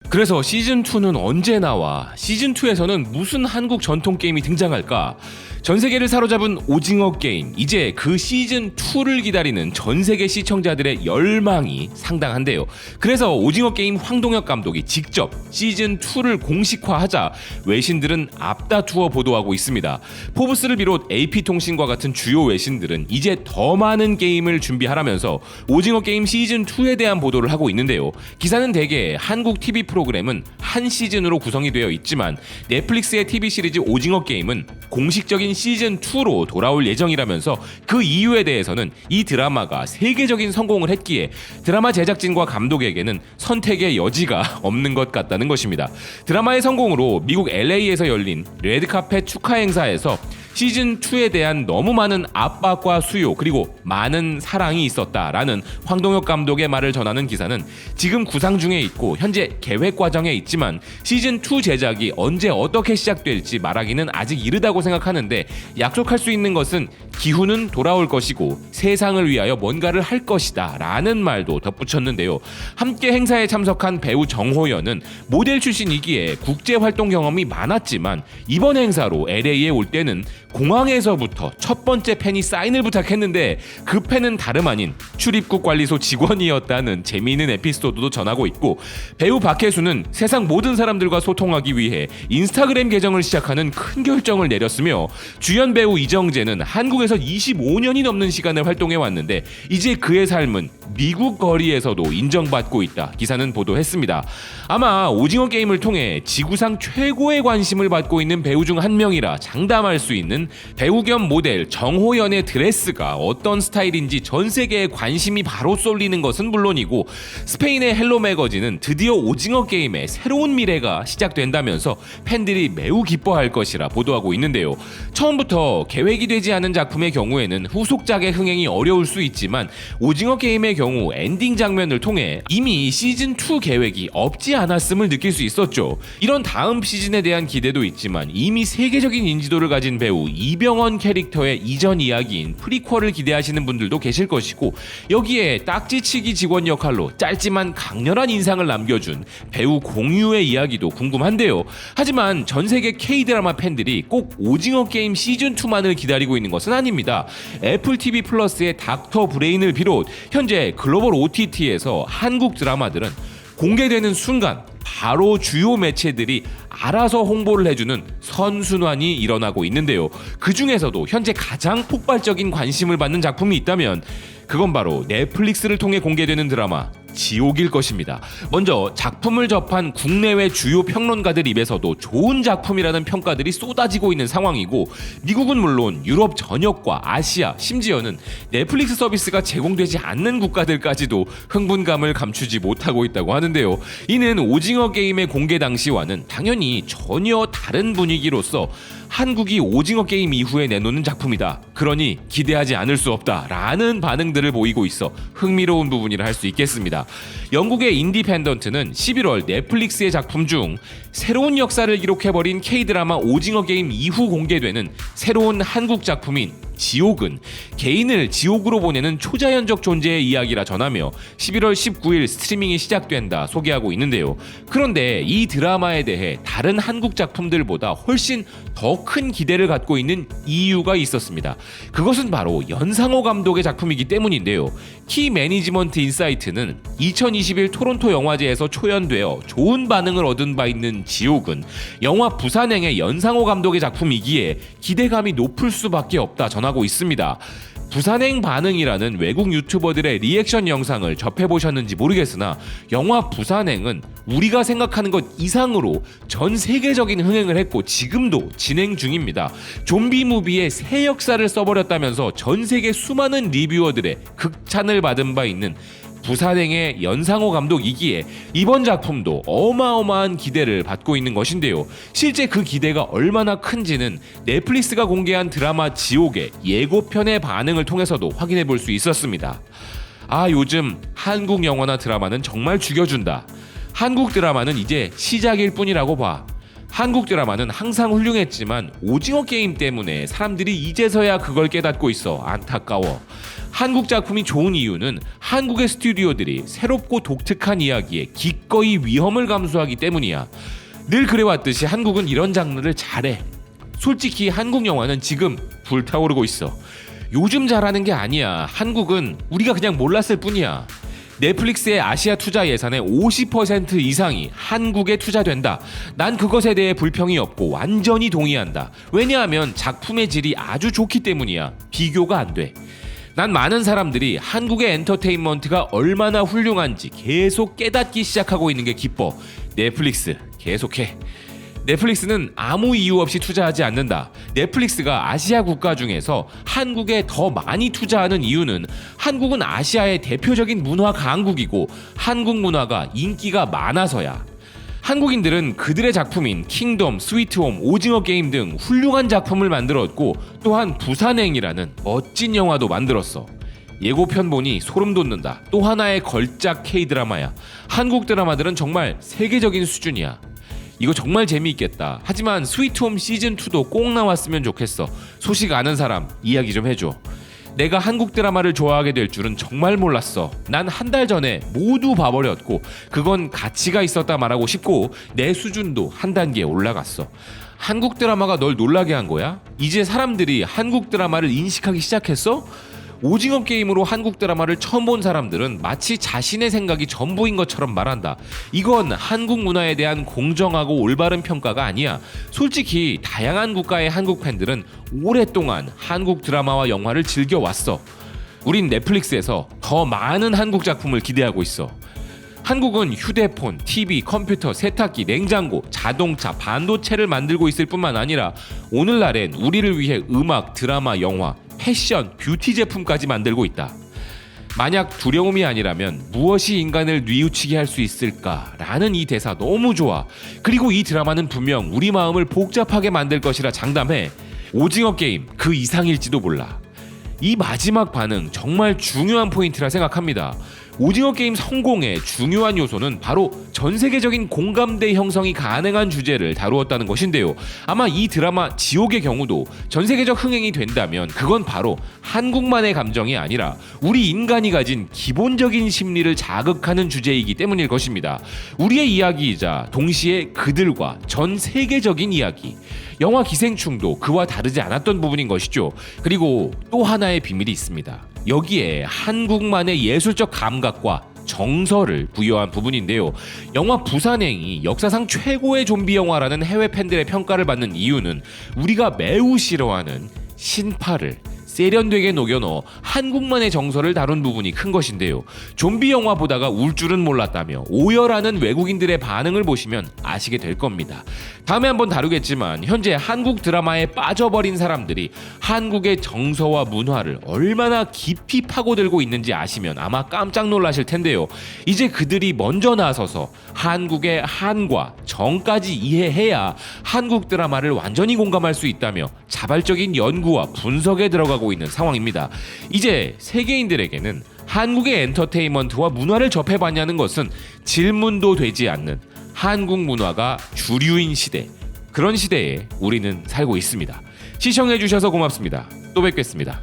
그래서 시즌2는 언제 나와? 시즌2에서는 무슨 한국 전통 게임이 등장할까? 전 세계를 사로잡은 오징어 게임, 이제 그 시즌2를 기다리는 전 세계 시청자들의 열망이 상당한데요. 그래서 오징어 게임 황동혁 감독이 직접 시즌2를 공식화하자 외신들은 앞다투어 보도하고 있습니다. 포브스를 비롯 AP통신과 같은 주요 외신들은 이제 더 많은 게임을 준비하라면서 오징어 게임 시즌2에 대한 보도를 하고 있는데요. 기사는 대개 한국 TV 프로그램은 한 시즌으로 구성이 되어 있지만 넷플릭스의 TV 시리즈 오징어 게임은 공식적인 시즌2로 돌아올 예정이라면서 그 이유에 대해서는 이 드라마가 세계적인 성공을 했기에 드라마 제작진과 감독에게는 선택의 여지가 없는 것 같다는 것입니다. 드라마의 성공으로 미국 LA에서 열린 레드카펫 축하 행사에서 시즌2에 대한 너무 많은 압박과 수요 그리고 많은 사랑이 있었다라는 황동혁 감독의 말을 전하는 기사는 지금 구상 중에 있고 현재 계획 과정에 있지만 시즌2 제작이 언제 어떻게 시작될지 말하기는 아직 이르다고 생각하는데 약속할 수 있는 것은 기후는 돌아올 것이고 세상을 위하여 뭔가를 할 것이다 라는 말도 덧붙였는데요. 함께 행사에 참석한 배우 정호연은 모델 출신이기에 국제활동 경험이 많았지만 이번 행사로 LA에 올 때는 공항에서부터 첫 번째 팬이 사인을 부탁했는데 그 팬은 다름 아닌 출입국 관리소 직원이었다는 재미있는 에피소드도 전하고 있고, 배우 박혜수는 세상 모든 사람들과 소통하기 위해 인스타그램 계정을 시작하는 큰 결정을 내렸으며, 주연 배우 이정재는 한국에서 25년이 넘는 시간을 활동해 왔는데 이제 그의 삶은 미국 거리에서도 인정받고 있다, 기사는 보도했습니다. 아마 오징어 게임을 통해 지구상 최고의 관심을 받고 있는 배우 중 한 명이라 장담할 수 있는 배우 겸 모델 정호연의 드레스가 어떤 스타일인지 전 세계에 관심이 바로 쏠리는 것은 물론이고, 스페인의 헬로 매거진은 드디어 오징어 게임의 새로운 미래가 시작된다면서 팬들이 매우 기뻐할 것이라 보도하고 있는데요. 처음부터 계획이 되지 않은 작품의 경우에는 후속작의 흥행이 어려울 수 있지만 오징어 게임의 경우 엔딩 장면을 통해 이미 시즌2 계획이 없지 않았음을 느낄 수 있었죠. 이런 다음 시즌에 대한 기대도 있지만 이미 세계적인 인지도를 가진 배우 이병헌 캐릭터의 이전 이야기인 프리퀄을 기대하시는 분들도 계실 것이고, 여기에 딱지치기 직원 역할로 짧지만 강렬한 인상을 남겨준 배우 공유의 이야기도 궁금한데요. 하지만 전 세계 K-드라마 팬들이 꼭 오징어 게임 시즌2만을 기다리고 있는 것은 아닙니다. 애플 TV 플러스의 닥터 브레인을 비롯 현재 글로벌 OTT에서 한국 드라마들은 공개되는 순간 바로 주요 매체들이 알아서 홍보를 해주는 선순환이 일어나고 있는데요. 그 중에서도 현재 가장 폭발적인 관심을 받는 작품이 있다면 그건 바로 넷플릭스를 통해 공개되는 드라마 지옥일 것입니다. 먼저 작품을 접한 국내외 주요 평론가들 입에서도 좋은 작품이라는 평가들이 쏟아지고 있는 상황이고, 미국은 물론 유럽 전역과 아시아, 심지어는 넷플릭스 서비스가 제공되지 않는 국가들까지도 흥분감을 감추지 못하고 있다고 하는데요. 이는 오징어 게임의 공개 당시와는 당연히 전혀 다른 분위기로서 한국이 오징어 게임 이후에 내놓는 작품이다, 그러니 기대하지 않을 수 없다 라는 반응들을 보이고 있어 흥미로운 부분이라 할 수 있겠습니다. 영국의 인디펜던트는 11월 넷플릭스의 작품 중 새로운 역사를 기록해버린 K-드라마 오징어 게임 이후 공개되는 새로운 한국 작품인 지옥은 개인을 지옥으로 보내는 초자연적 존재의 이야기라 전하며 11월 19일 스트리밍이 시작된다 소개하고 있는데요. 그런데 이 드라마에 대해 다른 한국 작품들보다 훨씬 더 큰 기대를 갖고 있는 이유가 있었습니다. 그것은 바로 연상호 감독의 작품이기 때문인데요. 키 매니지먼트 인사이트는 2021 토론토 영화제에서 초연되어 좋은 반응을 얻은 바 있는 지옥은 영화 부산행의 연상호 감독의 작품이기에 기대감이 높을 수밖에 없다 전하고 있습니다. 부산행 반응이라는 외국 유튜버들의 리액션 영상을 접해보셨는지 모르겠으나 영화 부산행은 우리가 생각하는 것 이상으로 전 세계적인 흥행을 했고 지금도 진행 중입니다. 좀비 무비의 새 역사를 써버렸다면서 전 세계 수많은 리뷰어들의 극찬을 받은 바 있는 부산행의 연상호 감독이기에 이번 작품도 어마어마한 기대를 받고 있는 것인데요. 실제 그 기대가 얼마나 큰지는 넷플릭스가 공개한 드라마 지옥의 예고편의 반응을 통해서도 확인해 볼 수 있었습니다. 요즘 한국 영화나 드라마는 정말 죽여준다. 한국 드라마는 이제 시작일 뿐이라고 봐. 한국 드라마는 항상 훌륭했지만 오징어 게임 때문에 사람들이 이제서야 그걸 깨닫고 있어 안타까워. 한국 작품이 좋은 이유는 한국의 스튜디오들이 새롭고 독특한 이야기에 기꺼이 위험을 감수하기 때문이야. 늘 그래왔듯이 한국은 이런 장르를 잘해. 솔직히 한국 영화는 지금 불타오르고 있어. 요즘 잘하는 게 아니야. 한국은 우리가 그냥 몰랐을 뿐이야. 넷플릭스의 아시아 투자 예산의 50% 이상이 한국에 투자된다. 난 그것에 대해 불평이 없고 완전히 동의한다. 왜냐하면 작품의 질이 아주 좋기 때문이야. 비교가 안 돼. 난 많은 사람들이 한국의 엔터테인먼트가 얼마나 훌륭한지 계속 깨닫기 시작하고 있는 게 기뻐. 넷플릭스 계속해. 넷플릭스는 아무 이유 없이 투자하지 않는다. 넷플릭스가 아시아 국가 중에서 한국에 더 많이 투자하는 이유는 한국은 아시아의 대표적인 문화 강국이고 한국 문화가 인기가 많아서야. 한국인들은 그들의 작품인 킹덤, 스위트홈, 오징어 게임 등 훌륭한 작품을 만들었고 또한 부산행이라는 멋진 영화도 만들었어. 예고편 보니 소름 돋는다. 또 하나의 걸작 K-드라마야. 한국 드라마들은 정말 세계적인 수준이야. 이거 정말 재미있겠다. 하지만 스위트홈 시즌2도 꼭 나왔으면 좋겠어. 소식 아는 사람 이야기 좀 해줘. 내가 한국 드라마를 좋아하게 될 줄은 정말 몰랐어. 난 한 달 전에 모두 봐버렸고 그건 가치가 있었다 말하고 싶고 내 수준도 한 단계 올라갔어. 한국 드라마가 널 놀라게 한 거야? 이제 사람들이 한국 드라마를 인식하기 시작했어? 오징어 게임으로 한국 드라마를 처음 본 사람들은 마치 자신의 생각이 전부인 것처럼 말한다. 이건 한국 문화에 대한 공정하고 올바른 평가가 아니야. 솔직히 다양한 국가의 한국 팬들은 오랫동안 한국 드라마와 영화를 즐겨왔어. 우린 넷플릭스에서 더 많은 한국 작품을 기대하고 있어. 한국은 휴대폰, TV, 컴퓨터, 세탁기, 냉장고, 자동차, 반도체를 만들고 있을 뿐만 아니라 오늘날엔 우리를 위해 음악, 드라마, 영화, 패션, 뷰티 제품까지 만들고 있다. 만약 두려움이 아니라면 무엇이 인간을 뉘우치게 할 수 있을까라는 이 대사 너무 좋아. 그리고 이 드라마는 분명 우리 마음을 복잡하게 만들 것이라 장담해. 오징어 게임 그 이상일지도 몰라. 이 마지막 반응 정말 중요한 포인트라 생각합니다. 오징어 게임 성공의 중요한 요소는 바로 전 세계적인 공감대 형성이 가능한 주제를 다루었다는 것인데요. 아마 이 드라마 지옥의 경우도 전 세계적 흥행이 된다면 그건 바로 한국만의 감정이 아니라 우리 인간이 가진 기본적인 심리를 자극하는 주제이기 때문일 것입니다. 우리의 이야기이자 동시에 그들과 전 세계적인 이야기. 영화 기생충도 그와 다르지 않았던 부분인 것이죠. 그리고 또 하나의 비밀이 있습니다. 여기에 한국만의 예술적 감각과 정서를 부여한 부분인데요. 영화 부산행이 역사상 최고의 좀비 영화라는 해외 팬들의 평가를 받는 이유는 우리가 매우 싫어하는 신파를 세련되게 녹여넣어 한국만의 정서를 다룬 부분이 큰 것인데요. 좀비 영화 보다가 울 줄은 몰랐다며 오열하는 외국인들의 반응을 보시면 아시게 될 겁니다. 다음에 한번 다루겠지만 현재 한국 드라마에 빠져버린 사람들이 한국의 정서와 문화를 얼마나 깊이 파고들고 있는지 아시면 아마 깜짝 놀라실 텐데요. 이제 그들이 먼저 나서서 한국의 한과 정까지 이해해야 한국 드라마를 완전히 공감할 수 있다며 자발적인 연구와 분석에 들어가고 있는 상황입니다. 이제 세계인들에게는 한국의 엔터테인먼트와 문화를 접해봤냐는 것은 질문도 되지 않는 한국 문화가 주류인 시대, 그런 시대에 우리는 살고 있습니다. 시청해주셔서 고맙습니다. 또 뵙겠습니다.